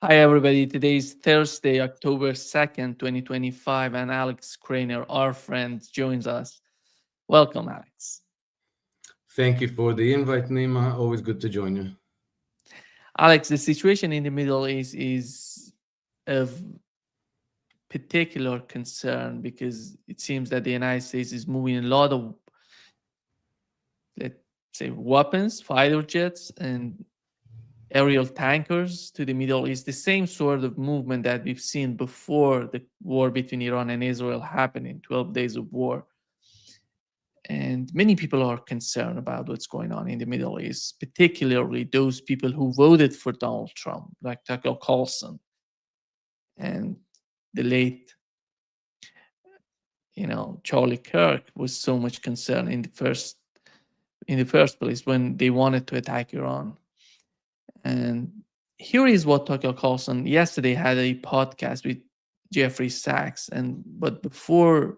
Hi, everybody. Today is Thursday, October 2nd, 2025, and Alex Krainer, our friend, joins us. Welcome, Alex. Thank you for the invite, Nima. Always good to join you. Alex, the situation in the Middle East is of particular concern because it seems that the United States is moving a lot of, let's say, weapons, fighter jets, and aerial tankers to the Middle East, the same sort of movement that we've seen before the war between Iran and Israel happening, 12 days of war. And many people are concerned about what's going on in the Middle East, particularly those people who voted for Donald Trump, like Tucker Carlson and the late, Charlie Kirk was so much concern in the first place when they wanted to attack Iran. And here is what Tucker Carlson yesterday had a podcast with Jeffrey Sachs, but before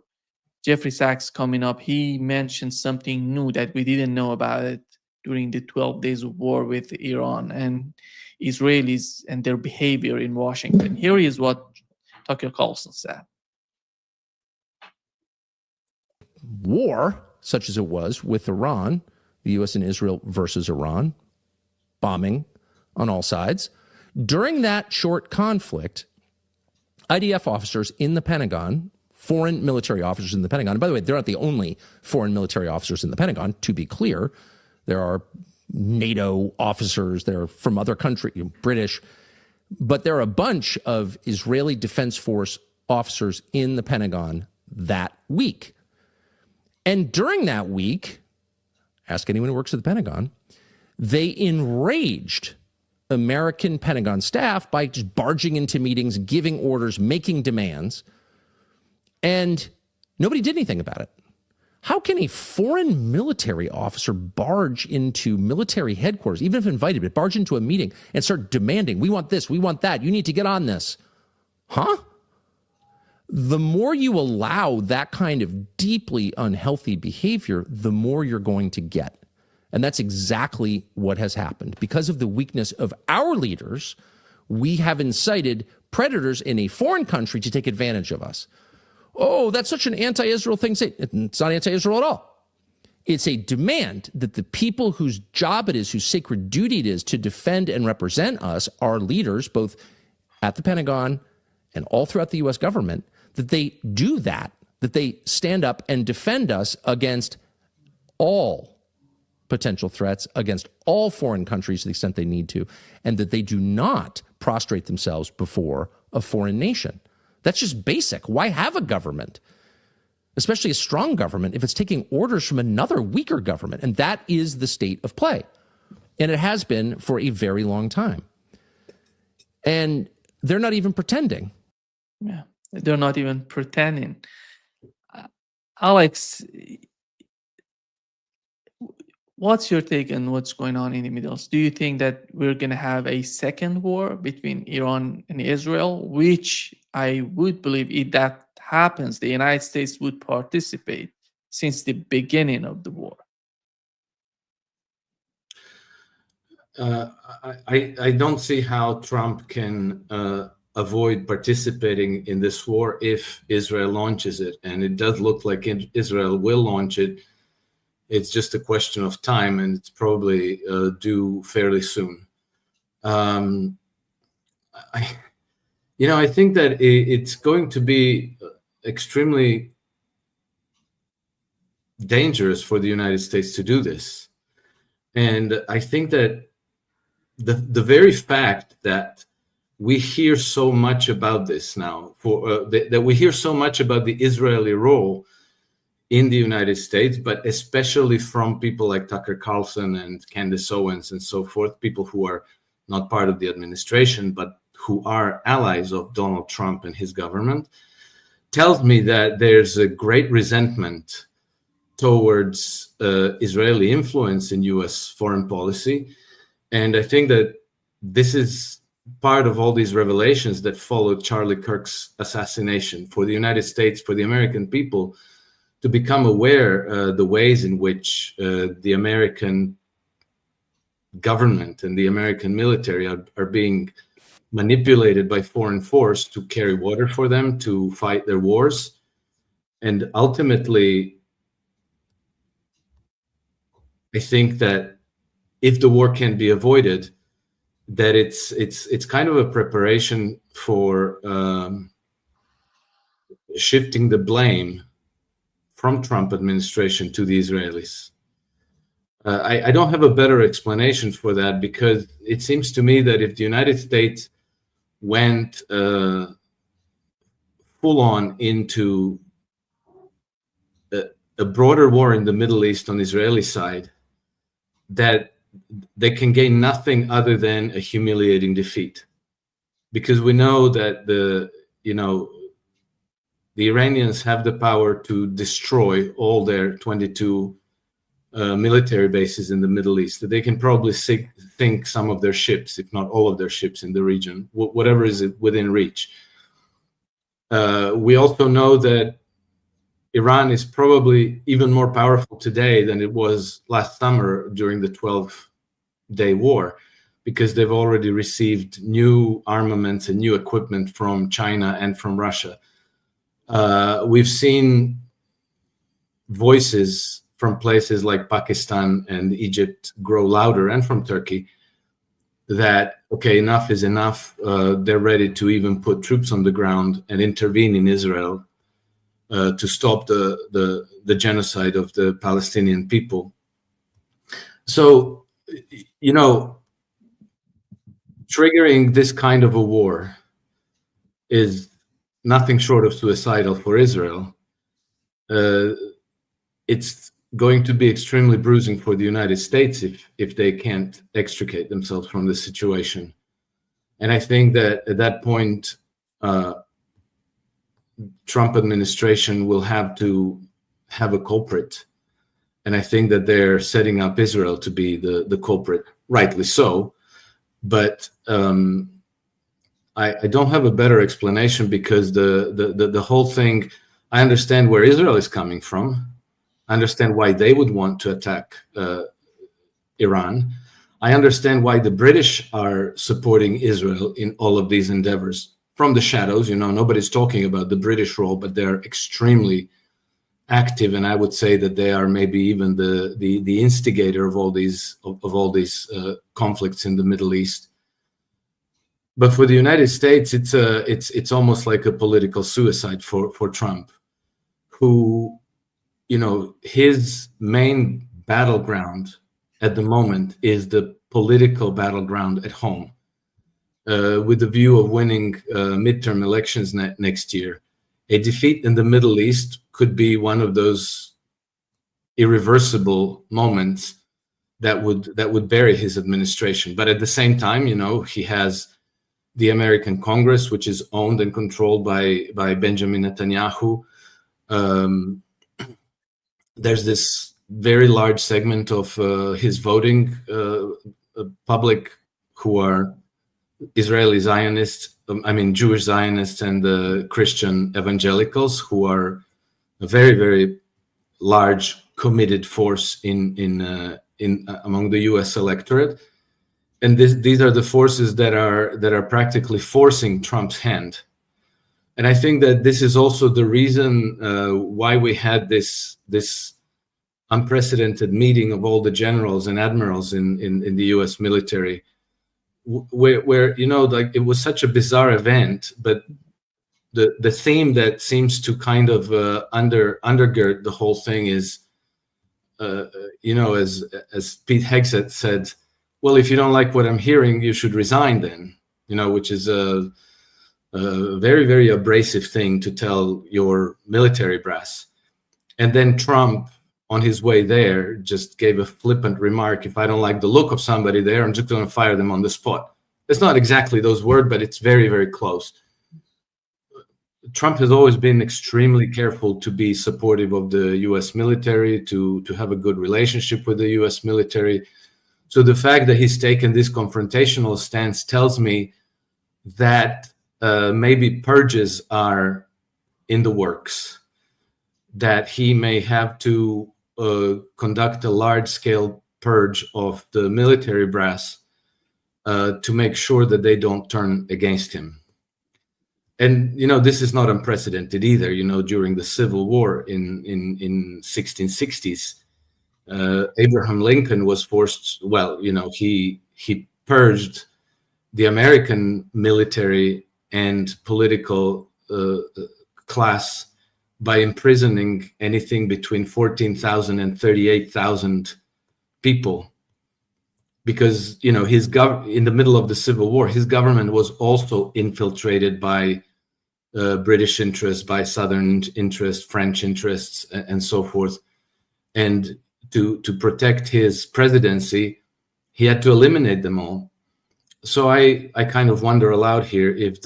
Jeffrey Sachs coming up, he mentioned something new that we didn't know about it during the 12 days of war with Iran and Israelis and their behavior in Washington. Here is what Tucker Carlson said. War, such as it was with Iran, the U.S. and Israel versus Iran, bombing on all sides. During that short conflict, IDF officers in the Pentagon, foreign military officers in the Pentagon, and by the way, they're not the only foreign military officers in the Pentagon, to be clear. There are NATO officers, they're from other countries, British, but there are a bunch of Israeli Defense Force officers in the Pentagon that week. And during that week, ask anyone who works at the Pentagon, they enraged American Pentagon staff by just barging into meetings, giving orders, making demands, and nobody did anything about it. How can a foreign military officer barge into military headquarters, even if invited, but barge into a meeting and start demanding, we want this, we want that, you need to get on this? Huh? The more you allow that kind of deeply unhealthy behavior, the more you're going to get. And that's exactly what has happened. Because of the weakness of our leaders, we have incited predators in a foreign country to take advantage of us. Oh, that's such an anti-Israel thing to say. It's not anti-Israel at all. It's a demand that the people whose job it is, whose sacred duty it is to defend and represent us, our leaders, both at the Pentagon and all throughout the U.S. government, that they do that they stand up and defend us against all potential threats, against all foreign countries to the extent they need to, and that they do not prostrate themselves before a foreign nation. That's just basic. Why have a government, especially a strong government, if it's taking orders from another weaker government? And that is the state of play. And it has been for a very long time. And they're not even pretending. Yeah, they're not even pretending. Alex, what's your take on what's going on in the Middle East? Do you think that we're going to have a second war between Iran and Israel, which I would believe if that happens, the United States would participate since the beginning of the war? I don't see how Trump can avoid participating in this war if Israel launches it. And it does look like Israel will launch it. It's just a question of time, and it's probably due fairly soon. I think that it's going to be extremely dangerous for the United States to do this. And I think that the very fact that we hear so much about this now, that we hear so much about the Israeli role in the United States, but especially from people like Tucker Carlson and Candace Owens and so forth, people who are not part of the administration, but who are allies of Donald Trump and his government, tells me that there's a great resentment towards Israeli influence in U.S. foreign policy. And I think that this is part of all these revelations that followed Charlie Kirk's assassination for the United States, for the American people, to become aware the ways in which the American government and the American military are being manipulated by foreign force to carry water for them, to fight their wars. And ultimately, I think that if the war can be avoided, that it's kind of a preparation for shifting the blame from Trump administration to the Israelis. I don't have a better explanation for that, because it seems to me that if the United States went full on into a broader war in the Middle East on the Israeli side, that they can gain nothing other than a humiliating defeat, because we know that the Iranians have the power to destroy all their 22 military bases in the Middle East. That they can probably sink some of their ships, if not all of their ships in the region, whatever is within reach. We also know that Iran is probably even more powerful today than it was last summer during the 12-day war, because they've already received new armaments and new equipment from China and from Russia. We've seen voices from places like Pakistan and Egypt grow louder, and from Turkey, that, okay, enough is enough. They're ready to even put troops on the ground and intervene in Israel to stop the genocide of the Palestinian people. So, triggering this kind of a war is nothing short of suicidal for Israel. It's going to be extremely bruising for the United States if they can't extricate themselves from the situation. And I think that at that point, Trump administration will have to have a culprit. And I think that they're setting up Israel to be the culprit, rightly so. But I don't have a better explanation, because the whole thing, I understand where Israel is coming from. I understand why they would want to attack Iran. I understand why the British are supporting Israel in all of these endeavors from the shadows. Nobody's talking about the British role, but they're extremely active, and I would say that they are maybe even the instigator of all these conflicts in the Middle East. But for the United States, it's almost like a political suicide for Trump, who, his main battleground at the moment is the political battleground at home, with the view of winning midterm elections next year. A defeat in the Middle East could be one of those irreversible moments that would bury his administration. But at the same time, he has the American Congress, which is owned and controlled by Benjamin Netanyahu. There's this very large segment of his voting public who are Israeli Zionists, Jewish Zionists, and Christian evangelicals, who are a very, very large committed force in among the U.S. electorate. And these are the forces that are practically forcing Trump's hand. And I think that this is also the reason why we had this unprecedented meeting of all the generals and admirals in the U.S. military, where it was such a bizarre event, but the theme that seems to kind of undergird the whole thing is, as Pete Hegseth said, well, if you don't like what I'm hearing, you should resign then, which is a very, very abrasive thing to tell your military brass. And then Trump, on his way there, just gave a flippant remark: if I don't like the look of somebody there, I'm just going to fire them on the spot. It's not exactly those words, but it's very, very close. Trump has always been extremely careful to be supportive of the U.S. military, to have a good relationship with the U.S. military. So the fact that he's taken this confrontational stance tells me that maybe purges are in the works, that he may have to conduct a large-scale purge of the military brass to make sure that they don't turn against him. And this is not unprecedented either. During the Civil War in 1660s, Abraham Lincoln was forced. Well, he purged the American military and political class by imprisoning anything between 14,000 and 38,000 people, because in the middle of the Civil War, his government was also infiltrated by British interests, by Southern interests, French interests, and so forth. And to protect his presidency, he had to eliminate them all. So I kind of wonder aloud here if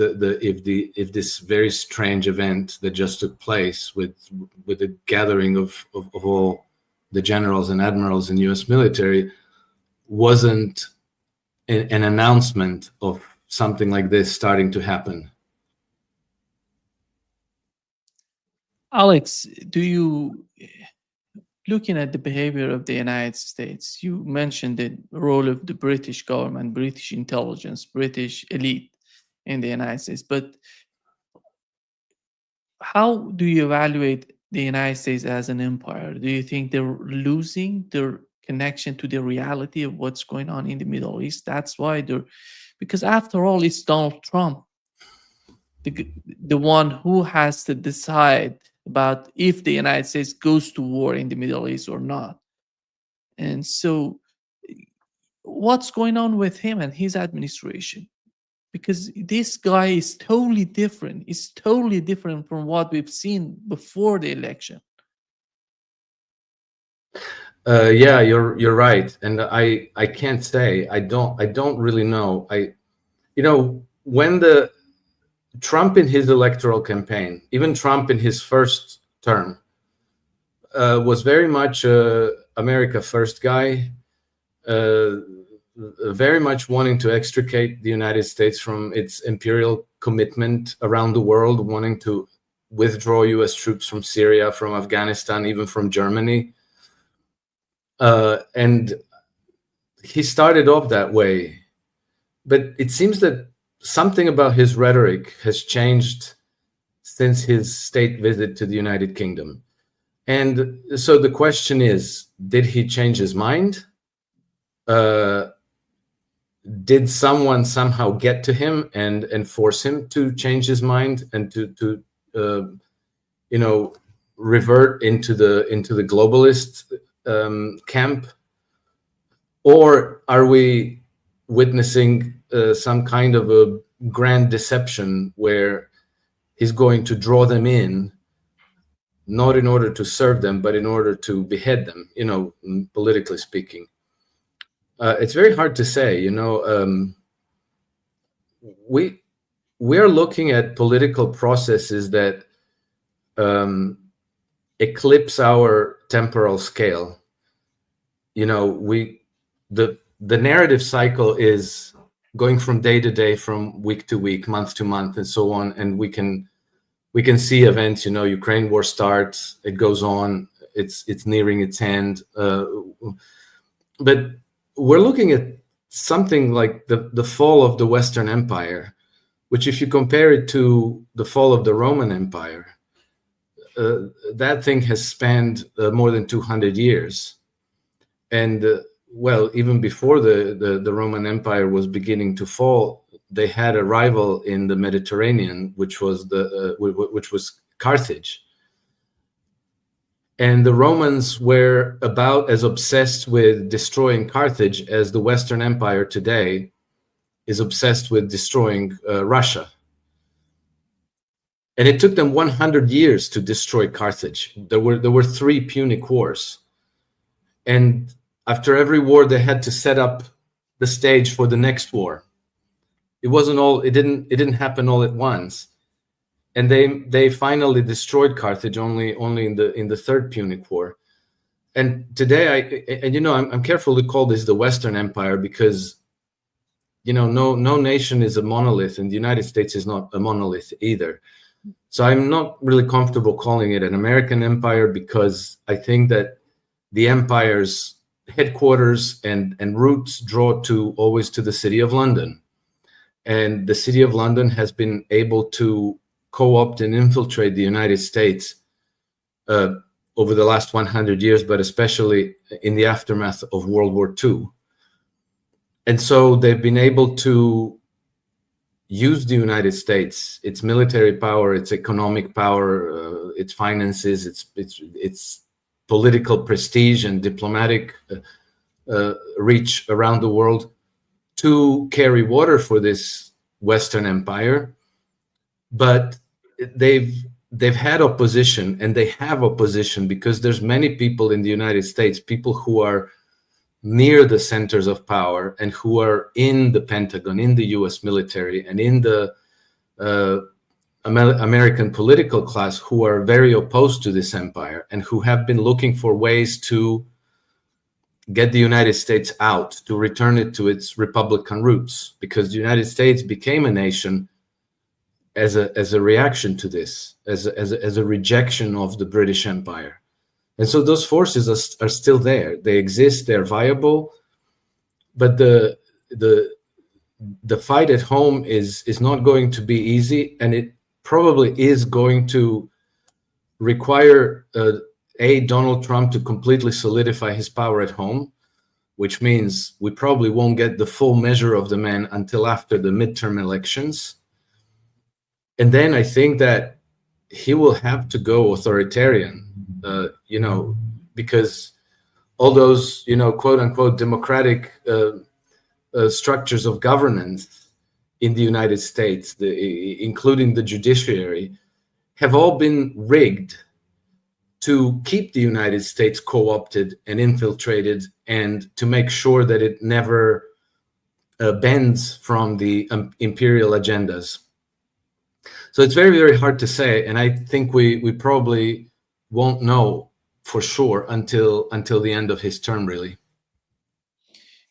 this very strange event that just took place with the gathering of all the generals and admirals in U.S. military wasn't an announcement of something like this starting to happen. Alex, looking at the behavior of the United States, you mentioned the role of the British government, British intelligence, British elite in the United States, but how do you evaluate the United States as an empire? Do you think they're losing their connection to the reality of what's going on in the Middle East? That's why because after all, it's Donald Trump, the one who has to decide about if the United States goes to war in the Middle East or not. And so what's going on with him and his administration? Because this guy is totally different. It's totally different from what we've seen before the election. Yeah, you're right, and I can't say. I don't really know. When the Trump in his electoral campaign, even Trump in his first term, was very much America first guy, very much wanting to extricate the United States from its imperial commitment around the world, wanting to withdraw U.S. troops from Syria, from Afghanistan, even from Germany. And he started off that way. But it seems that something about his rhetoric has changed since his state visit to the United Kingdom. And so the question is, did he change his mind? Did someone somehow get to him and force him to change his mind and to revert into the globalist camp? Or are we witnessing some kind of a grand deception where he's going to draw them in, not in order to serve them, but in order to behead them, politically speaking? It's very hard to say. We are looking at political processes that eclipse our temporal scale. The narrative cycle is going from day to day, from week to week, month to month, and so on. And we can see events. Ukraine war starts, it goes on, it's nearing its end. But we're looking at something like the fall of the Western Empire, which, if you compare it to the fall of the Roman Empire, that thing has spanned more than 200 years. And even before the Roman Empire was beginning to fall, they had a rival in the Mediterranean, which was Carthage. And the Romans were about as obsessed with destroying Carthage as the Western Empire today is obsessed with destroying Russia. And it took them 100 years to destroy Carthage. There were 3 Punic Wars. And after every war, they had to set up the stage for the next war. It didn't happen all at once. And they finally destroyed Carthage only in the 3rd Punic War. And today, I'm careful to call this the Western Empire because, no nation is a monolith, and the United States is not a monolith either. So I'm not really comfortable calling it an American empire, because I think that the empires headquarters and roots draw to always to the city of London. And the city of London has been able to co-opt and infiltrate the United States over the last 100 years, but especially in the aftermath of World War II. And so they've been able to use the United States, its military power, its economic power, its finances, its political prestige and diplomatic reach around the world to carry water for this Western empire. But they've had opposition, and they have opposition because there's many people in the United States, people who are near the centers of power and who are in the Pentagon, in the US military, and in the American political class, who are very opposed to this empire and who have been looking for ways to get the United States out, to return it to its republican roots, because the United States became a nation as a reaction to this, as a rejection of the British Empire. And so those forces are still there. They exist, they're viable, but the fight at home is not going to be easy, and it probably is going to require Donald Trump to completely solidify his power at home, which means we probably won't get the full measure of the man until after the midterm elections. And then I think that he will have to go authoritarian, because all those, quote unquote, democratic structures of governance in the United States, including the judiciary, have all been rigged to keep the United States co-opted and infiltrated, and to make sure that it never bends from the imperial agendas. So it's very, very hard to say, and I think we probably won't know for sure until the end of his term, really.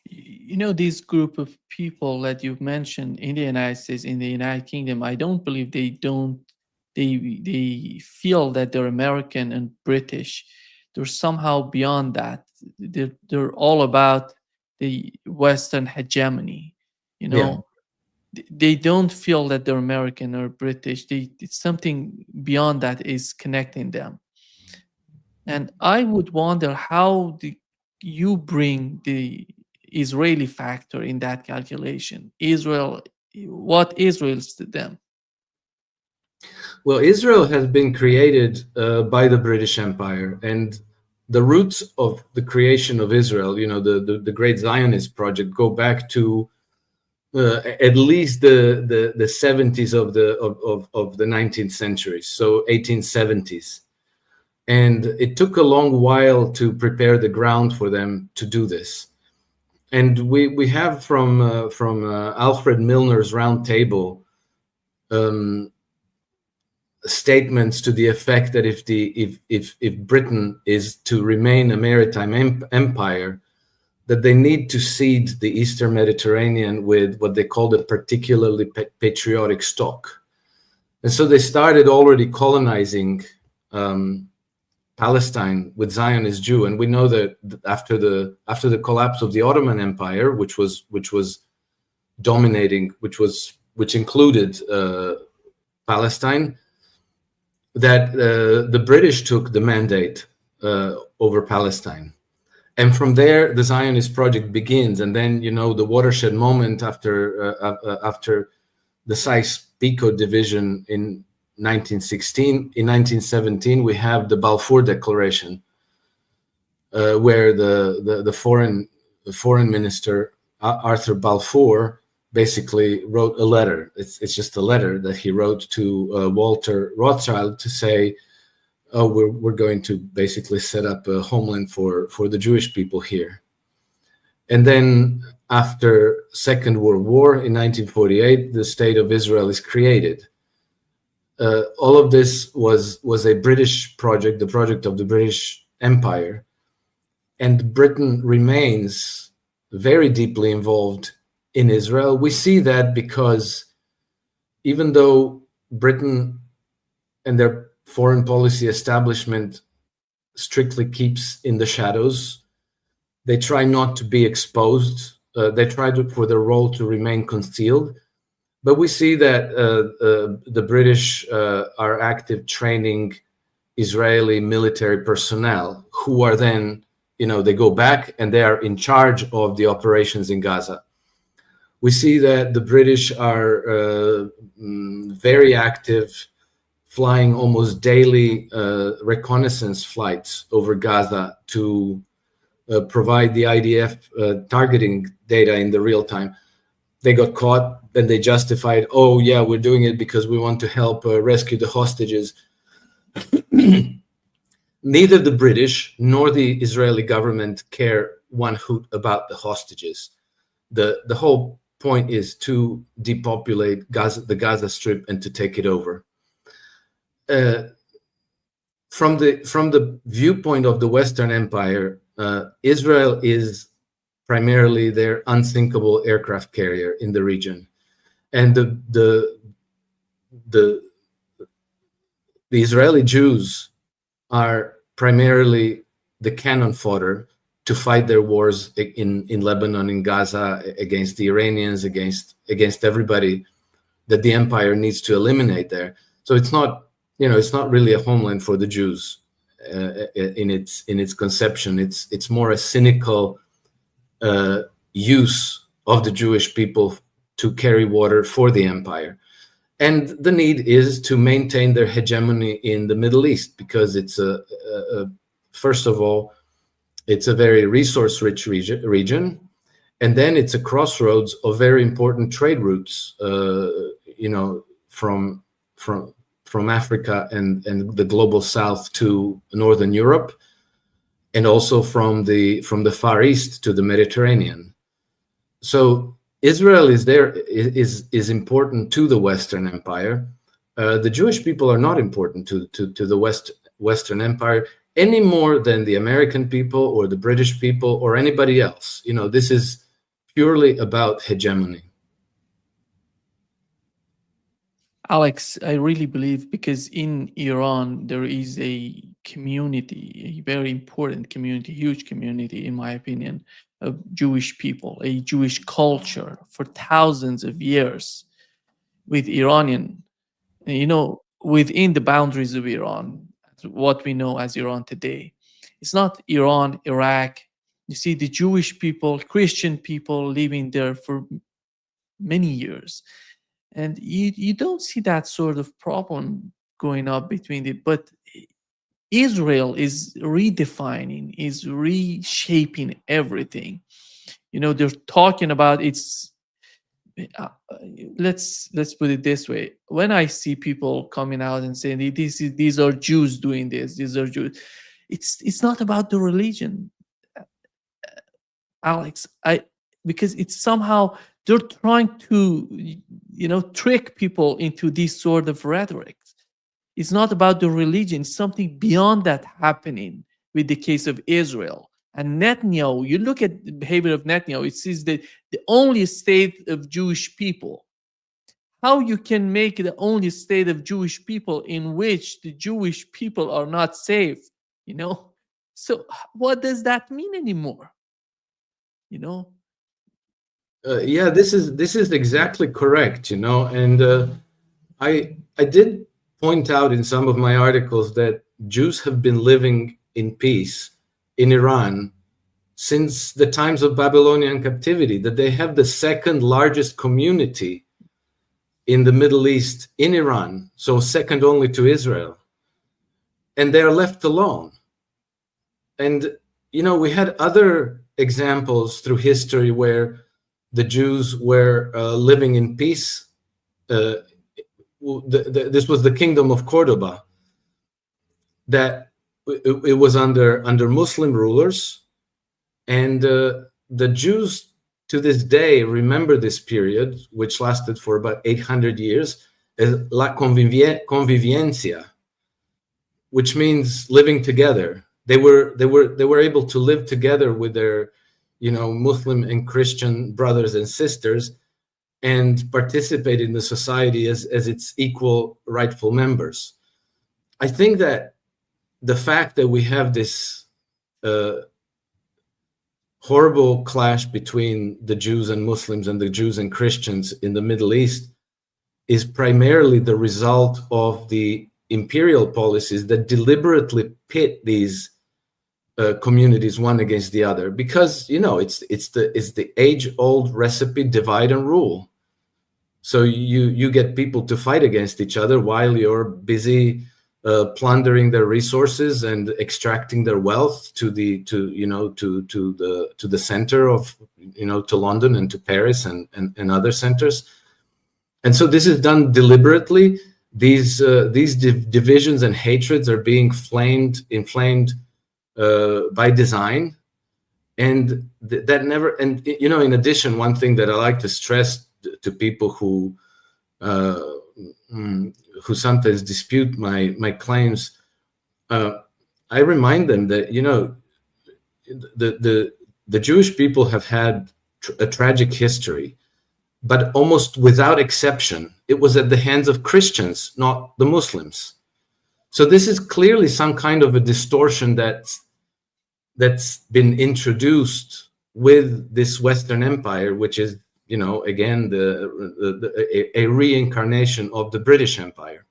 This group of people that you've mentioned in the United States, in the United Kingdom, I don't believe they feel that they're American and British. They're somehow beyond that. They're all about the Western hegemony. Yeah. They don't feel that they're American or British. It's something beyond that is connecting them. And I would wonder how you bring the Israeli factor in that calculation. What Israel's to them? Well, Israel has been created by the British Empire, and the roots of the creation of Israel, the great Zionist project, go back to at least the 70s of the 19th century, so 1870s. And it took a long while to prepare the ground for them to do this. And we have from Alfred Milner's Round Table statements to the effect that if Britain is to remain a maritime empire, that they need to seed the Eastern Mediterranean with what they called a particularly patriotic stock. And so they started already colonizing Palestine with Zionist Jew. And we know that after the collapse of the Ottoman Empire, which was dominating, which included Palestine, that the British took the mandate over Palestine. And from there, the Zionist project begins. And then, the watershed moment after the Sykes-Picot division in 1916, in 1917, we have the Balfour Declaration, where the foreign minister, Arthur Balfour, basically wrote a letter. It's just a letter that he wrote to Walter Rothschild to say, oh, we're going to basically set up a homeland for the Jewish people here. And then after Second World War in 1948, the State of Israel is created. All of this was a British project, the project of the British Empire. And Britain remains very deeply involved in Israel. We see that because even though Britain and their foreign policy establishment strictly keeps in the shadows, They try not to be exposed. They try for their role to remain concealed. But we see that the British are active training Israeli military personnel who are then, they go back and they are in charge of the operations in Gaza. We see that the British are very active, flying almost daily reconnaissance flights over Gaza to provide the IDF targeting data in the real time. They got caught, then they justified, oh yeah, we're doing it because we want to help rescue the hostages. Neither the British nor the Israeli government care one hoot about the hostages. The whole point is to depopulate Gaza, the Gaza Strip, and to take it over. From the viewpoint of the Western Empire, Israel is primarily their unsinkable aircraft carrier in the region, and the Israeli Jews are primarily the cannon fodder to fight their wars in Lebanon, in Gaza, against the Iranians, against everybody that the empire needs to eliminate there. So it's not really a homeland for the Jews in its conception. It's more a cynical use of the Jewish people to carry water for the empire. And the need is to maintain their hegemony in the Middle East, because it's first of all, it's a very resource-rich region, and then it's a crossroads of very important trade routes, from Africa and the global south to Northern Europe, and also from the Far East to the Mediterranean. So Israel is important to the Western Empire. The Jewish people are not important to the Western Empire any more than the American people or the British people or anybody else. This is purely about hegemony. Alex, I really believe, because in Iran there is a community, a very important community, huge community, in my opinion, of Jewish people, a Jewish culture for thousands of years with Iranian, within the boundaries of Iran, what we know as Iran today. It's not Iran, Iraq. You see the Jewish people, Christian people living there for many years. And you don't see that sort of problem going up between it. But Israel is redefining, is reshaping everything. They're talking about it's. Let's put it this way. When I see people coming out and saying these are Jews doing this, these are Jews, it's not about the religion, Alex. Because it's somehow they're trying to trick people into this sort of rhetoric. It's not about the religion. It's something beyond that happening with the case of Israel. And Netanyahu, you look at the behavior of Netanyahu, it says that the only state of Jewish people. How you can make the only state of Jewish people in which the Jewish people are not safe, So what does that mean anymore? Yeah, this is exactly correct, and I did point out in some of my articles that Jews have been living in peace in Iran since the times of Babylonian captivity, that they have the second largest community in the Middle East in Iran, so second only to Israel, and they are left alone. And we had other examples through history where the Jews were living in peace. This was the Kingdom of Cordoba, that it was under Muslim rulers, and the Jews to this day remember this period, which lasted for about 800 years, as la convivencia, which means living together. They were able to live together with their Muslim and Christian brothers and sisters, and participate in the society as its equal rightful members. I think that the fact that we have this horrible clash between the Jews and Muslims and the Jews and Christians in the Middle East is primarily the result of the imperial policies that deliberately pit these communities one against the other, because it's the age-old recipe: divide and rule. So you get people to fight against each other while you're busy plundering their resources and extracting their wealth to the center of, to London and to Paris and other centers. And so this is done deliberately. These divisions and hatreds are being inflamed by design, and that never. And in addition, one thing that I like to stress to people who sometimes dispute my claims, I remind them that the Jewish people have had a tragic history, but almost without exception, it was at the hands of Christians, not the Muslims. So this is clearly some kind of a distortion that's been introduced with this Western Empire, which is, again, a reincarnation of the British Empire.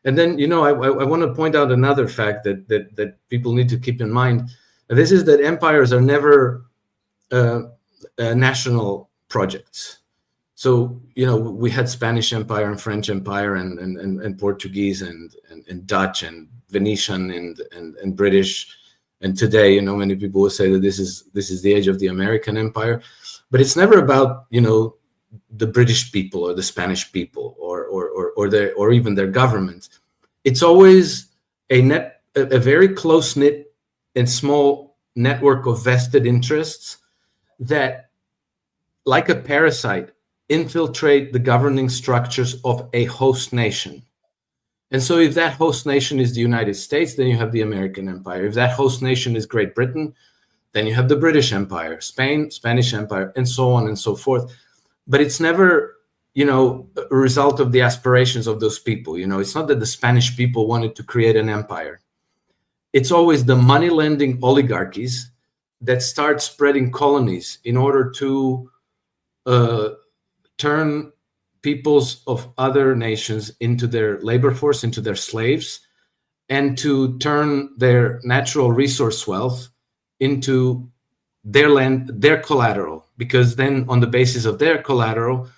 And then, I want to point out another fact that people need to keep in mind. This is that empires are never national projects. So, we had Spanish Empire and French Empire and Portuguese and Dutch and Venetian and British. And today, many people will say that this is the age of the American Empire. But it's never about, the British people or the Spanish people or even their government. It's always a very close-knit and small network of vested interests that, like a parasite, infiltrate the governing structures of a host nation. And so if that host nation is the United States, then you have the American Empire. If that host nation is Great Britain, then you have the British Empire, Spain, Spanish Empire, and so on and so forth. But it's never, a result of the aspirations of those people. It's not that the Spanish people wanted to create an empire. It's always the money-lending oligarchies that start spreading colonies in order to turn peoples of other nations into their labor force, into their slaves, and to turn their natural resource wealth into their land, their collateral, because then on the basis of their collateral,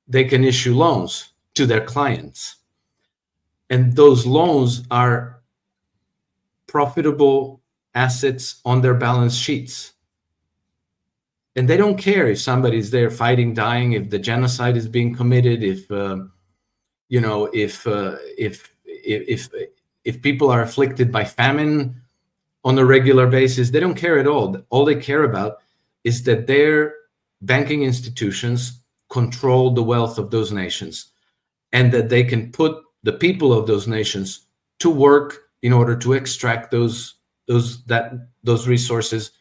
they can issue loans to their clients. And those loans are profitable assets on their balance sheets. And they don't care if somebody's there fighting, dying, if the genocide is being committed, if people are afflicted by famine on a regular basis. They don't care at all. All they care about is that their banking institutions control the wealth of those nations, and that they can put the people of those nations to work in order to extract those resources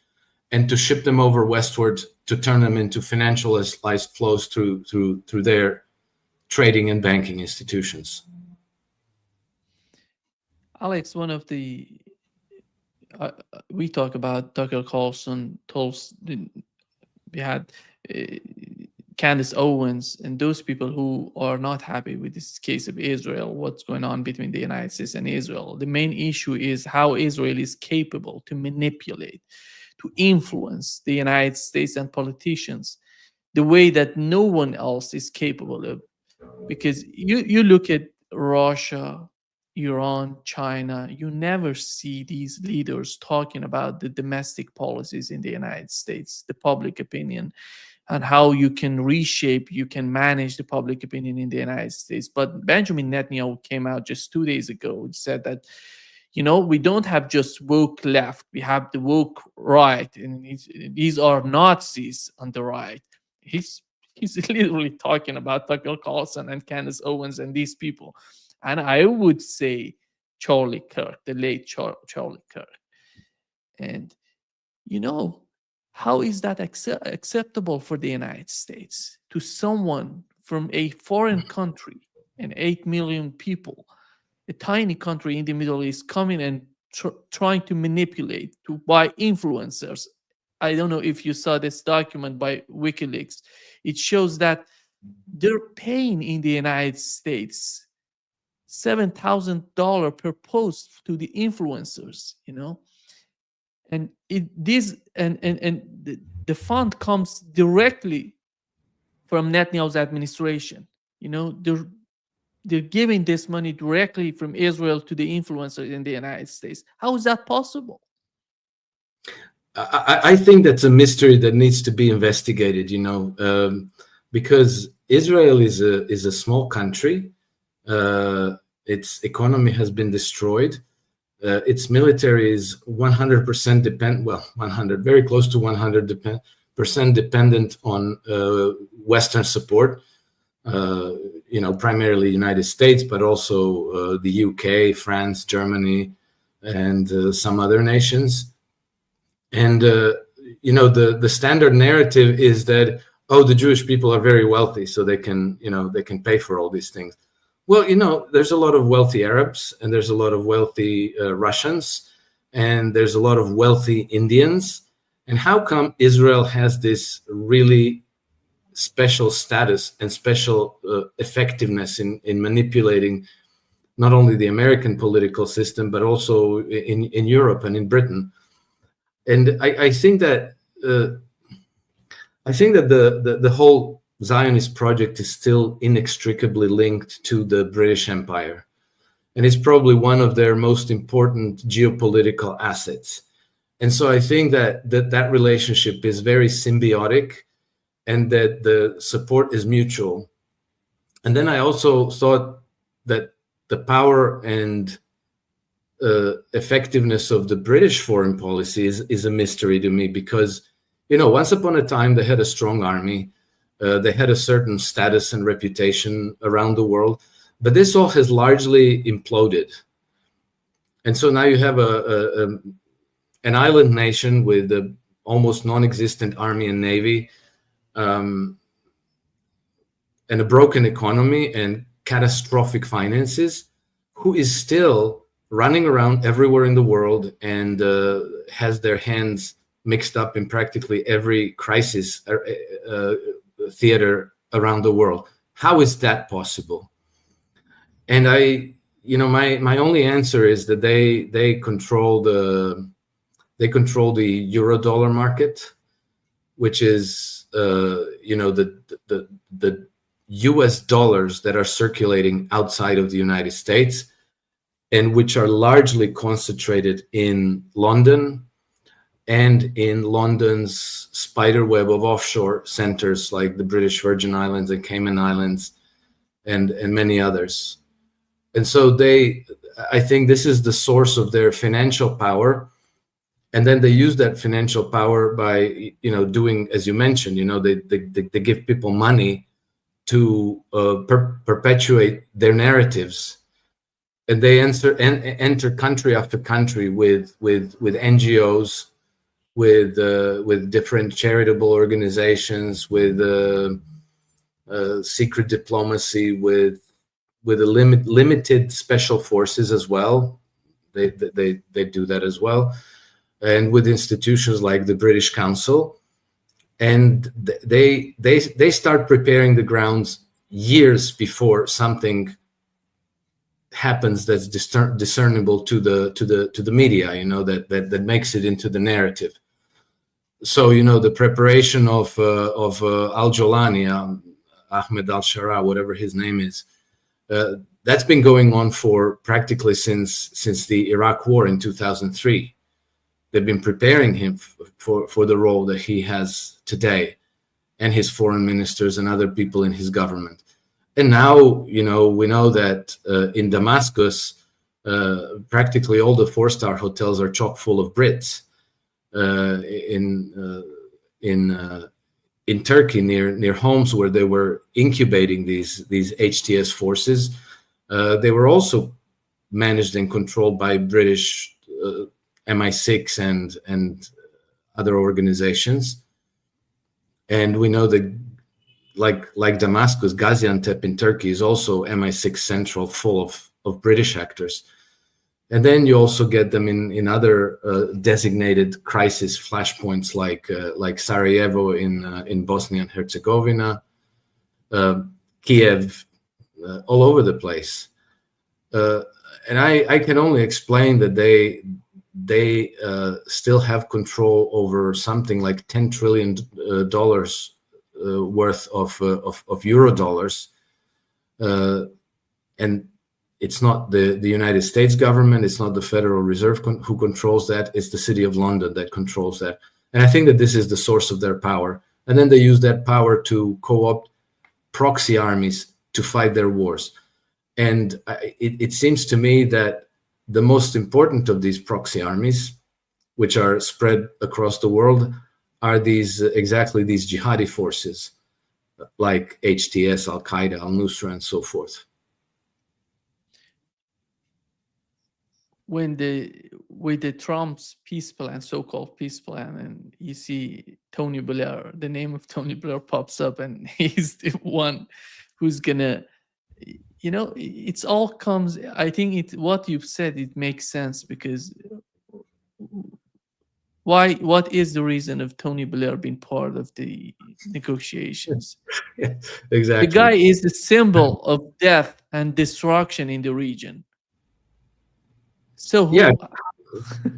and to ship them over westward to turn them into financialized flows through their trading and banking institutions. Alex, one of the we talk about Tucker Carlson, we had Candace Owens, and those people who are not happy with this case of Israel, what's going on between the United States and Israel. The main issue is how Israel is capable to manipulate, to influence the United States and politicians the way that no one else is capable of. Because you look at Russia, Iran, China, you never see these leaders talking about the domestic policies in the United States, the public opinion, and how you can reshape, you can manage the public opinion in the United States. But Benjamin Netanyahu came out just 2 days ago and said that, we don't have just woke left, we have the woke right, and these are Nazis on the right. He's literally talking about Tucker Carlson and Candace Owens and these people. And I would say Charlie Kirk, the late Charlie Kirk. And, how is that acceptable for the United States to someone from a foreign country and 8 million people, a tiny country in the Middle East, coming and trying to manipulate, to buy influencers I don't know if you saw this document by WikiLeaks. It shows that they're paying in the United States $7,000 per post to the influencers, and the fund comes directly from Netanyahu's administration. They're giving this money directly from Israel to the influencers in the United States. How is that possible? I think that's a mystery that needs to be investigated, because Israel is a small country. Its economy has been destroyed. Its military is 100% very close to 100% dependent on Western support. Primarily United States, but also the UK, France, Germany, and some other nations. And the standard narrative is that, the Jewish people are very wealthy, so they can pay for all these things. Well, there's a lot of wealthy Arabs, and there's a lot of wealthy Russians, and there's a lot of wealthy Indians. And how come Israel has this really special status and special effectiveness in manipulating not only the American political system, but also in Europe and in Britain? And I think that the whole Zionist project is still inextricably linked to the British Empire, and it's probably one of their most important geopolitical assets. And so I think that relationship is very symbiotic, and that the support is mutual. And then I also thought that the power and effectiveness of the British foreign policy is a mystery to me, because once upon a time they had a strong army, they had a certain status and reputation around the world, but this all has largely imploded. And so now you have an island nation with an almost non-existent army and navy, and a broken economy and catastrophic finances, who is still running around everywhere in the world and has their hands mixed up in practically every crisis theater around the world. How is that possible? And my only answer is that they control the euro-dollar market, which is the US dollars that are circulating outside of the United States, and which are largely concentrated in London and in London's spiderweb of offshore centers like the British Virgin Islands and Cayman Islands and many others. And so I think this is the source of their financial power. And then they use that financial power by, doing, as you mentioned, they give people money to perpetuate their narratives. And they enter country after country with NGOs, with different charitable organizations, with secret diplomacy, with a limited special forces as well. They do that as well, and with institutions like the British Council. And they start preparing the grounds years before something happens that's discernible to the media, that makes it into the narrative. So the preparation of Al-Jolani, Ahmed al-Shara, whatever his name is, that's been going on for practically since the Iraq War in 2003. They've been preparing him for the role that he has today, and his foreign ministers and other people in his government. And now, we know that in Damascus, practically all the 4-star hotels are chock full of Brits. In Turkey, near homes where they were incubating these HTS forces, they were also managed and controlled by British MI6 and other organizations. And we know that, like Damascus, Gaziantep in Turkey is also MI6 central, full of British actors. And then you also get them in other designated crisis flashpoints like Sarajevo in Bosnia and Herzegovina, Kiev, all over the place. And I can only explain that they still have control over something like $10 trillion worth of euro dollars, and it's not the United States government, it's not the Federal Reserve who controls that, it's the City of London that controls that. And I think that this is the source of their power. And then they use that power to co-opt proxy armies to fight their wars. And it seems to me that the most important of these proxy armies, which are spread across the world, are exactly these jihadi forces, like HTS, Al-Qaeda, Al-Nusra, and so forth. With the Trump's peace plan, so-called peace plan, and you see Tony Blair, the name of Tony Blair pops up, and he's the one who's gonna, it's all comes. I think what you've said, it makes sense, because what is the reason of Tony Blair being part of the negotiations? Yeah, exactly. The guy is the symbol of death and destruction in the region. So yeah,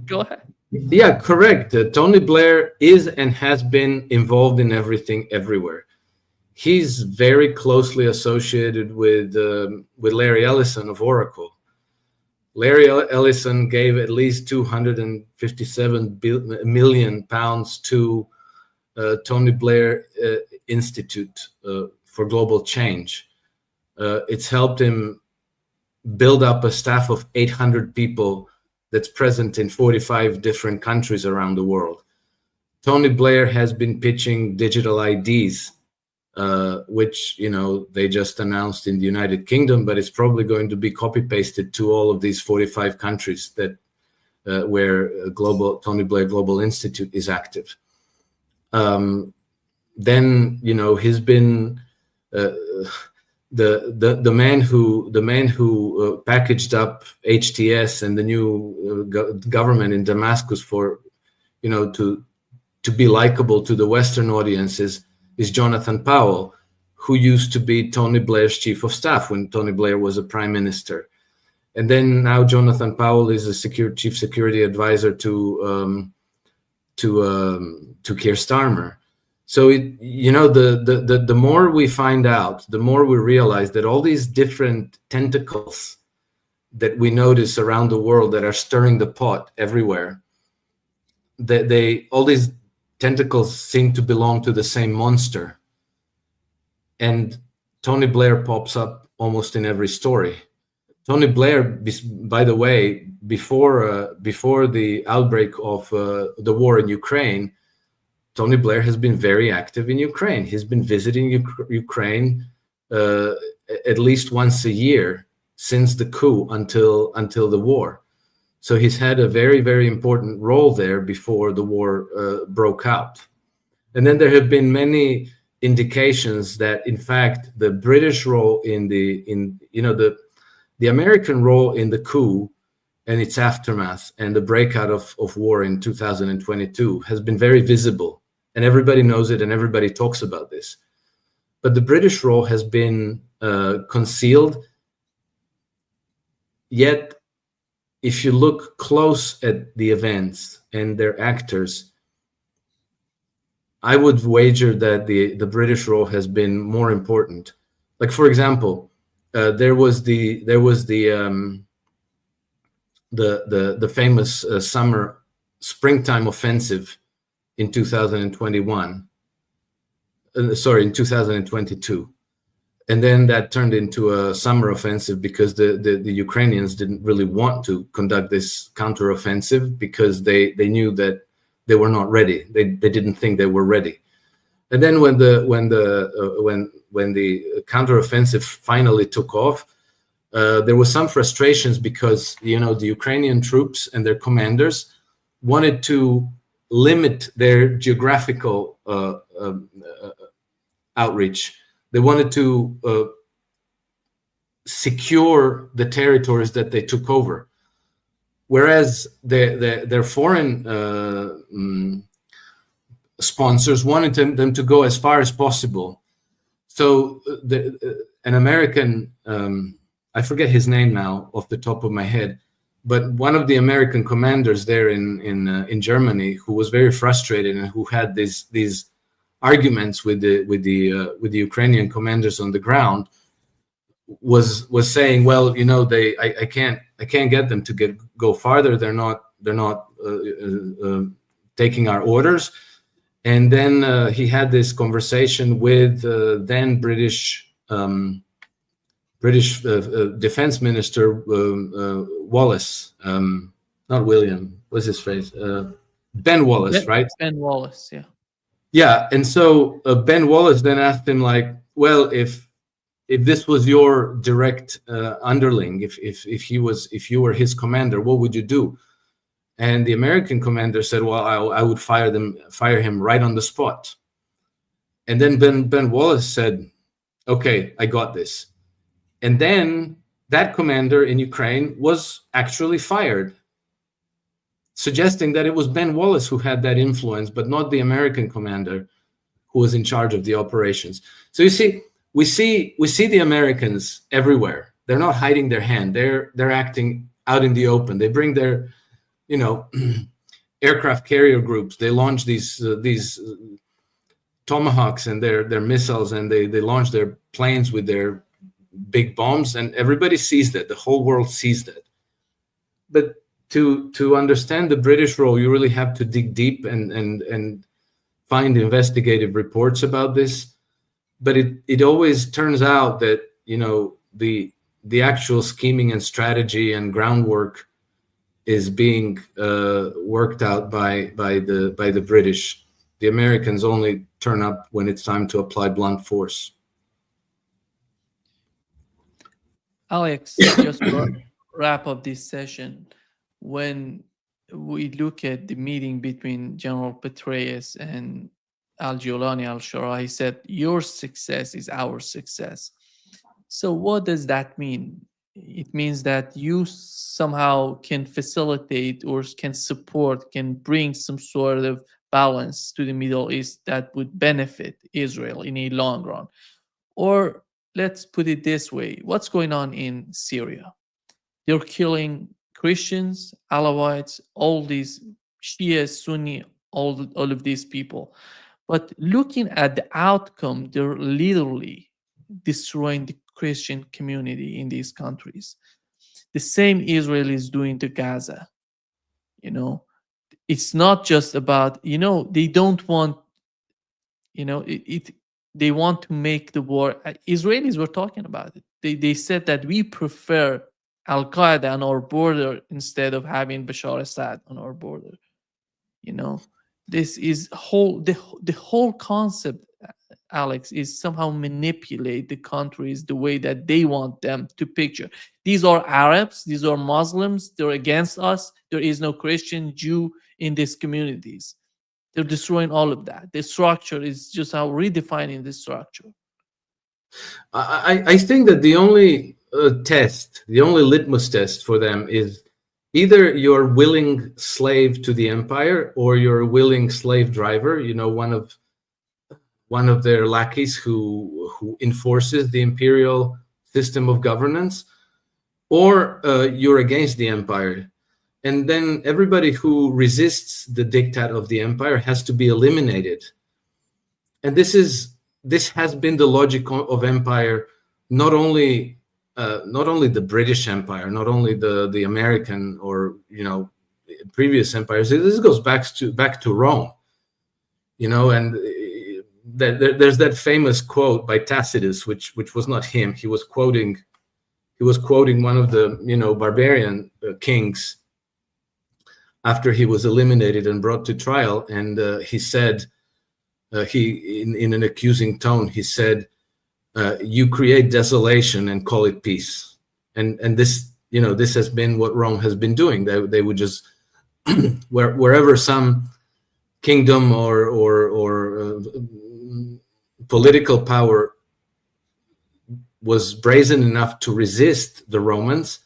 go ahead. Yeah, correct. Tony Blair is and has been involved in everything, everywhere. He's very closely associated with Larry Ellison of Oracle. Larry Ellison gave at least 257 million pounds to Tony Blair Institute for Global Change. It's helped him build up a staff of 800 people that's present in 45 different countries around the world. Tony Blair has been pitching digital IDs, which, they just announced in the United Kingdom, but it's probably going to be copy-pasted to all of these 45 countries that where Tony Blair Global Institute is active. Then, he's been the man who packaged up HTS and the new government in Damascus for, to be likable to the Western audiences is Jonathan Powell, who used to be Tony Blair's chief of staff when Tony Blair was a prime minister. And then now Jonathan Powell is a chief security advisor to Keir Starmer. So the more we find out, the more we realize that all these different tentacles that we notice around the world that are stirring the pot everywhere, that all these tentacles seem to belong to the same monster. And Tony Blair pops up almost in every story. Tony Blair, by the way, before the outbreak of the war in Ukraine, Tony Blair has been very active in Ukraine. He's been visiting Ukraine at least once a year since the coup until the war. So he's had a very, very important role there before the war broke out. And then there have been many indications that, in fact, the British role the American role in the coup and its aftermath and the breakout of war in 2022 has been very visible. And everybody knows it and everybody talks about this. But the British role has been concealed. Yet, if you look close at the events and their actors, I would wager that the British role has been more important. Like, for example, there was the famous springtime offensive in 2021. In 2022. And then that turned into a summer offensive because the Ukrainians didn't really want to conduct this counteroffensive because they knew that they were not ready. They didn't think they were ready. And then when the counteroffensive finally took off, there was some frustrations because the Ukrainian troops and their commanders wanted to limit their geographical outreach. They wanted to secure the territories that they took over. whereas their foreign sponsors wanted them to go as far as possible. So an American, I forget his name now off the top of my head, but one of the American commanders there in Germany, who was very frustrated and who had these arguments with the Ukrainian commanders on the ground, was saying, well, you know, I can't get them to go farther. They're not taking our orders. And then he had this conversation with then British Defense Minister Wallace, not William. What's his phrase? Ben Wallace, right? Ben Wallace, yeah. Yeah, and so Ben Wallace then asked him, like, well, if this was your direct underling, if you were his commander, what would you do? And the American commander said, well, I would fire him right on the spot. And then Ben Wallace said, okay, I got this. And then that commander in Ukraine was actually fired, suggesting that it was Ben Wallace who had that influence, but not the American commander who was in charge of the operations. So you see, we see the Americans everywhere. They're not hiding their hand. They're acting out in the open. They bring their, you know, aircraft carrier groups. They launch these Tomahawks and their missiles, and they launch their planes with their big bombs, and everybody sees that. The whole world sees that. But to understand the British role, you really have to dig deep and find investigative reports about this. But it always turns out that, you know, the actual scheming and strategy and groundwork is being worked out by the British. The Americans only turn up when it's time to apply blunt force. Alex, just to wrap up this session, when we look at the meeting between General Petraeus and al-Jolani al-Shara, he said, your success is our success. So what does that mean? It means that you somehow can facilitate or can support, can bring some sort of balance to the Middle East that would benefit Israel in a long run. Or let's put it this way, what's going on in Syria? They're killing Christians, Alawites, all these Shia, Sunni, all of these people. But looking at the outcome, they're literally destroying the Christian community in these countries. The same Israel is doing to Gaza. You know, it's not just about, you know, they don't want, you know, they want to make the war. Israelis were talking about it. They said that we prefer Al-Qaeda on our border instead of having Bashar Assad on our border. You know, this is the whole concept, Alex, is somehow manipulate the countries the way that they want them to picture. These are Arabs, these are Muslims, they're against us. There is no Christian, Jew in these communities. They're destroying all of that. The structure is just how redefining the structure. I think that the only test, the only litmus test for them is either you're willing slave to the empire or you're a willing slave driver, you know, one of their lackeys who enforces the imperial system of governance, or you're against the empire. And then everybody who resists the diktat of the empire has to be eliminated. And this has been the logic of empire, not only the British Empire, not only the American or, you know, previous empires. This goes back to Rome, you know. And there's that famous quote by Tacitus, which was not him. He was quoting one of the, you know, barbarian kings after he was eliminated and brought to trial, and he said, in an accusing tone, he said, "You create desolation and call it peace." And this, you know, this has been what Rome has been doing. They would just wherever some kingdom or political power was brazen enough to resist the Romans,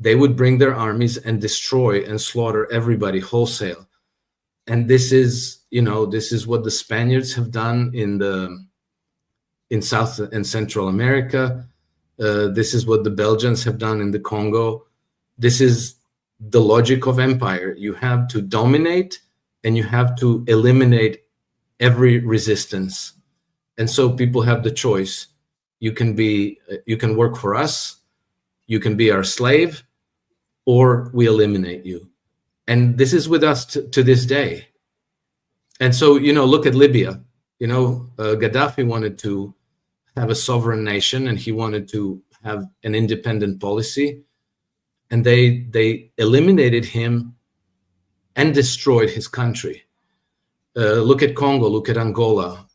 they would bring their armies and destroy and slaughter everybody wholesale. And this is, this is what the Spaniards have done in South and Central America. This is what the Belgians have done in the Congo. This is the logic of empire. You have to dominate and you have to eliminate every resistance. And so people have the choice. You can work for us, you can be our slave, or we eliminate you. And this is with us to this day. And so, look at Libya. Gaddafi wanted to have a sovereign nation and he wanted to have an independent policy. And they eliminated him and destroyed his country. Look at Congo, look at Angola.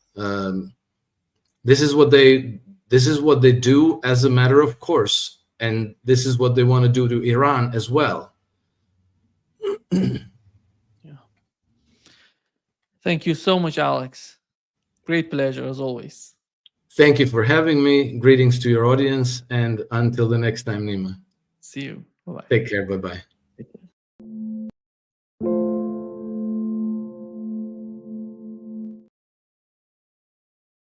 This is what they do as a matter of course. And this is what they want to do to Iran as well. Yeah. Thank you so much, Alex. Great pleasure as always. Thank you for having me. Greetings to your audience. And until the next time, Nima. See you. Bye-bye. Take care. Bye-bye.